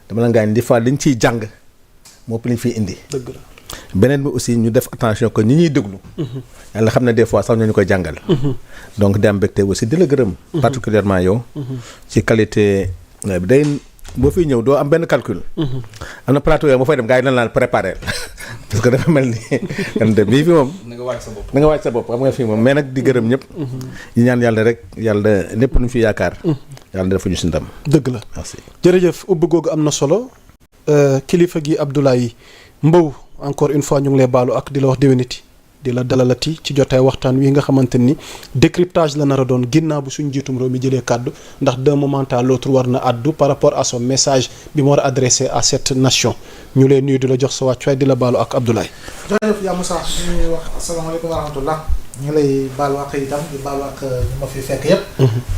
dama la ngaañ des fois liñ ciy jàng moo ëpp liñ fiy indi. dëgg la beneen bi aussi ñu def attention que ñi ñuy déglu. yàlla xam ne des fois sax ñu koy jàngal. donc di am mbégte aussi di la gërëm. particulièrement yow. ci qualité day boo fiy ñëw doo am benn calcul. am na plateau yooyu moo fay dem gars yi nan laan préparé parce que dafa mel ni kan dem bii fi moom. na nga waaj sa bopp na nga waaj sa bopp xam nga fii moom mais nag di gërëm ñëpp. ñu ñaan yàlla rek yàlla lépp lu ñu fi yaakaar. yàlla dafa ñu si ndam. dëgg la merci. jërëjëf ubbi googu am na solo kilifa gi Abdoulaye Mbow encore une fois ñu ngi lay baalu ak di la wax déwéniti di la dalalati ci jotaay waxtaan wi nga xamante ni décryptage la nar a doon ginnaaw bu suñu njiitum réew mi jëlee kàddu ndax d'un moment à l'autre war na addu par rapport à son message bi mu war a adressé à cette nation ñu lay nuyu di la jox sa wàccuwaay di la baalu ak Abdoulaye. jërëjëf yaa Moussa ñu ngi wax asalaamaaleykum wa rahmatullah ñu ngi lay baalu ak itam di baalu ak ñu ma fi fekk yëpp.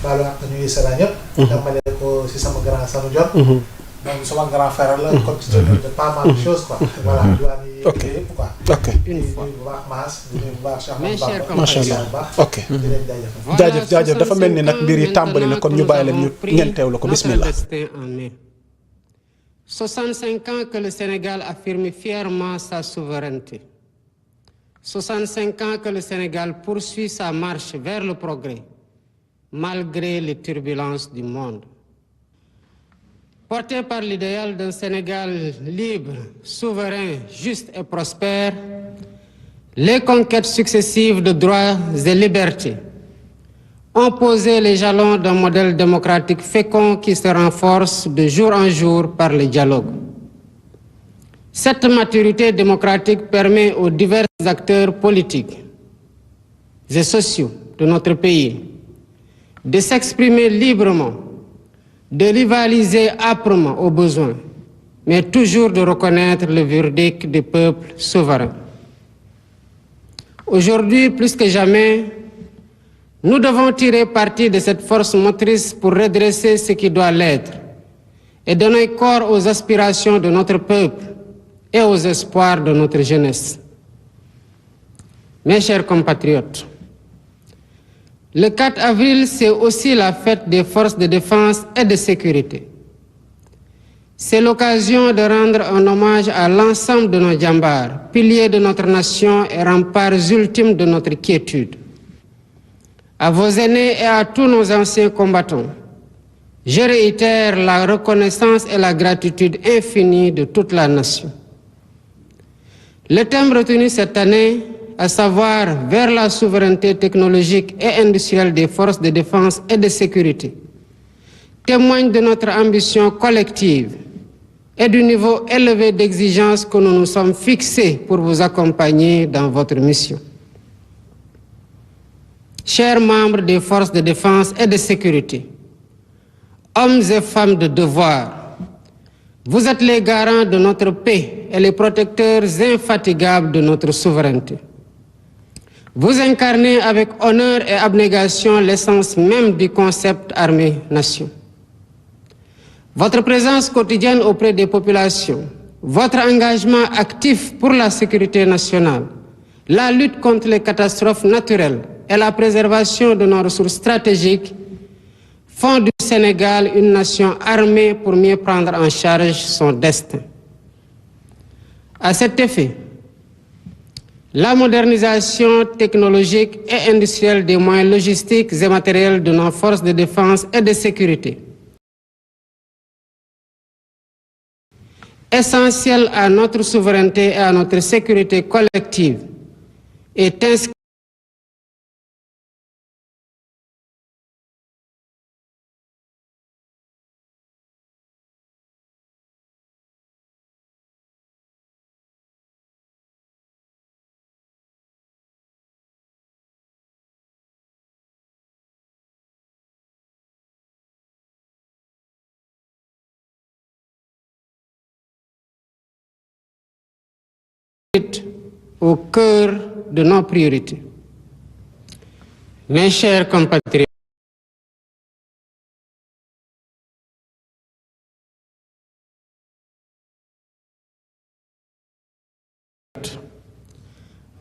baalu ak ñu ngi seetaan yëpp. dama ko si sama grand Sanu Dior. donc sama grand frère la comme tu dis de pas mal de choses quoi. voilà diwaan yi yëpp quoi. ok di nuyu bu baax Maas di nuyu bu baax Cheikh Bamba. macha allah ok. di leen jaajëf dafa mel ni nag mbir yi tàmbali na kon ñu bàyyi leen ñu ngeen teewlu ko bismillah. 65 ans que le Sénégal affirme fièrement sa souveraineté. 65 ans que le Sénégal poursuit sa marche vers le progrès, malgré les turbulences du monde. Porté par l'idéal d'un Sénégal libre, souverain, juste et prospère, les conquêtes successives de droits et libertés ont posé les jalons d'un modèle démocratique fécond qui se renforce de jour en jour par le dialogue. Cette maturité démocratique permet aux divers acteurs politiques et sociaux de notre pays de s'exprimer librement, de rivaliser âprement au besoin, mais toujours de reconnaître le verdict des peuples souverains. Aujourd'hui, plus que jamais, nous devons tirer parti de cette force motrice pour redresser ce qui doit l'être et donner corps aux aspirations de notre peuple et aux espoirs de notre jeunesse. Mes chers compatriotes, le 4 avril, c'est aussi la fête des forces de défense et de sécurité. C'est l'occasion de rendre un hommage à l'ensemble de nos djambars, piliers de notre nation et remparts ultimes de notre quiétude. À vos aînés et à tous nos anciens combattants, je réitère la reconnaissance et la gratitude infinie de toute la nation. Le thème retenu cette année, à savoir vers la souveraineté technologique et industrielle des forces de défense et de sécurité, témoigne de notre ambition collective et du niveau élevé d'exigence que nous nous sommes fixés pour vous accompagner dans votre mission. Chers membres des forces de défense et de sécurité, hommes et femmes de devoir, vous êtes les garants de notre paix et les protecteurs infatigables de notre souveraineté. Vous incarnez avec honneur et abnégation l'essence même du concept armée-nation. Votre présence quotidienne auprès des populations, votre engagement actif pour la sécurité nationale, la lutte contre les catastrophes naturelles et la préservation de nos ressources stratégiques font du Sénégal une nation armée pour mieux prendre en charge son destin. À cet effet, la modernisation technologique et industrielle des moyens logistiques et matériels de nos forces de défense et de sécurité, essentielle à notre souveraineté et à notre sécurité collective, est inscrite au cœur de nos priorités. Mes chers compatriotes,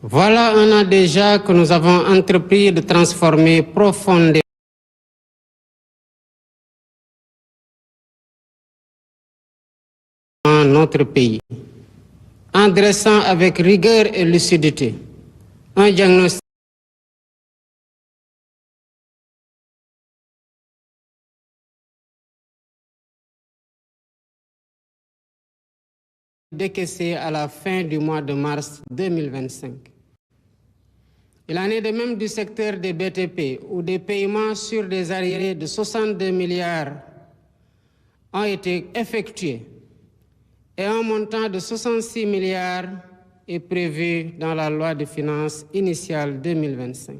voilà un an déjà que nous avons entrepris de transformer profondément notre pays, en dressant avec rigueur et lucidité un diagnostic décaissé à la fin du mois de mars 2025. Il en est de même du secteur des BTP, où des paiements sur des arriérés de 62 milliards ont été effectués et un montant de 66 milliards est prévu dans la loi de finances initiale 2025.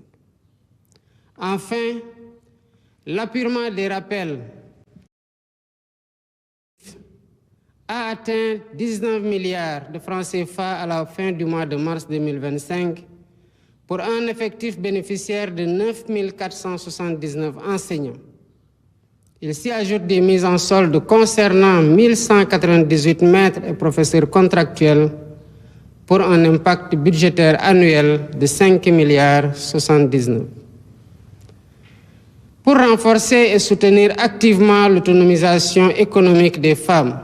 Enfin, l'appurement des rappels a atteint 19 milliards de francs CFA à la fin du mois de mars 2025 pour un effectif bénéficiaire de 9 479 enseignants. Il s'y ajoute des mises en solde concernant 1198 maîtres et professeurs contractuels pour un impact budgétaire annuel de 5 milliards 79. Pour renforcer et soutenir activement l'autonomisation économique des femmes,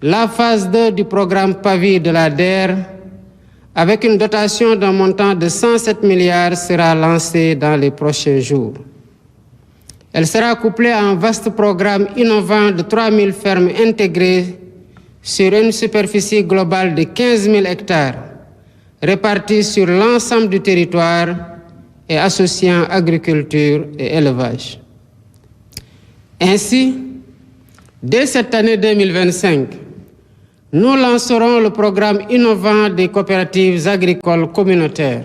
la phase 2 du programme PAVI de la DER, avec une dotation d'un montant de 107 milliards, sera lancée dans les prochains jours. Elle sera couplée à un vaste programme innovant de 3 000 fermes intégrées sur une superficie globale de 15 000 hectares, répartis sur l'ensemble du territoire et associant agriculture et élevage. Ainsi, dès cette année 2025, nous lancerons le programme innovant des coopératives agricoles communautaires,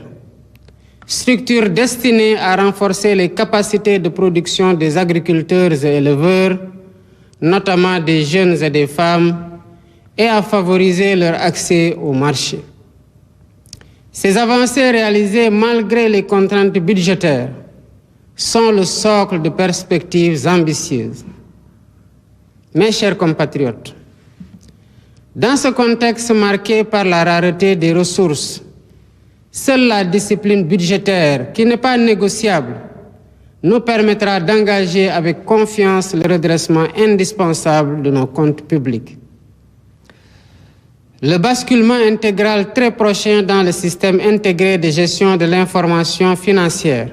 structure destinée à renforcer les capacités de production des agriculteurs et éleveurs, notamment des jeunes et des femmes, et à favoriser leur accès au marché. Ces avancées réalisées malgré les contraintes budgétaires sont le socle de perspectives ambitieuses. Mes chers compatriotes, dans ce contexte marqué par la rareté des ressources, seule la discipline budgétaire, qui n'est pas négociable, nous permettra d'engager avec confiance le redressement indispensable de nos comptes publics. Le basculement intégral très prochain dans le système intégré de gestion de l'information financière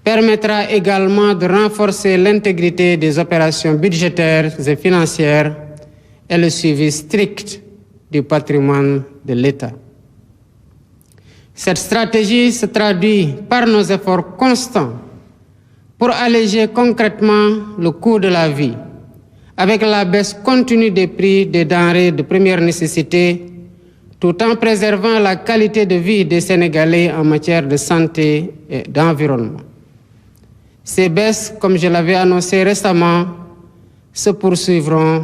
permettra également de renforcer l'intégrité des opérations budgétaires et financières et le suivi strict du patrimoine de l'État. Cette stratégie se traduit par nos efforts constants pour alléger concrètement le coût de la vie, avec la baisse continue des prix des denrées de première nécessité, tout en préservant la qualité de vie des Sénégalais en matière de santé et d'environnement. Ces baisses, comme je l'avais annoncé récemment, se poursuivront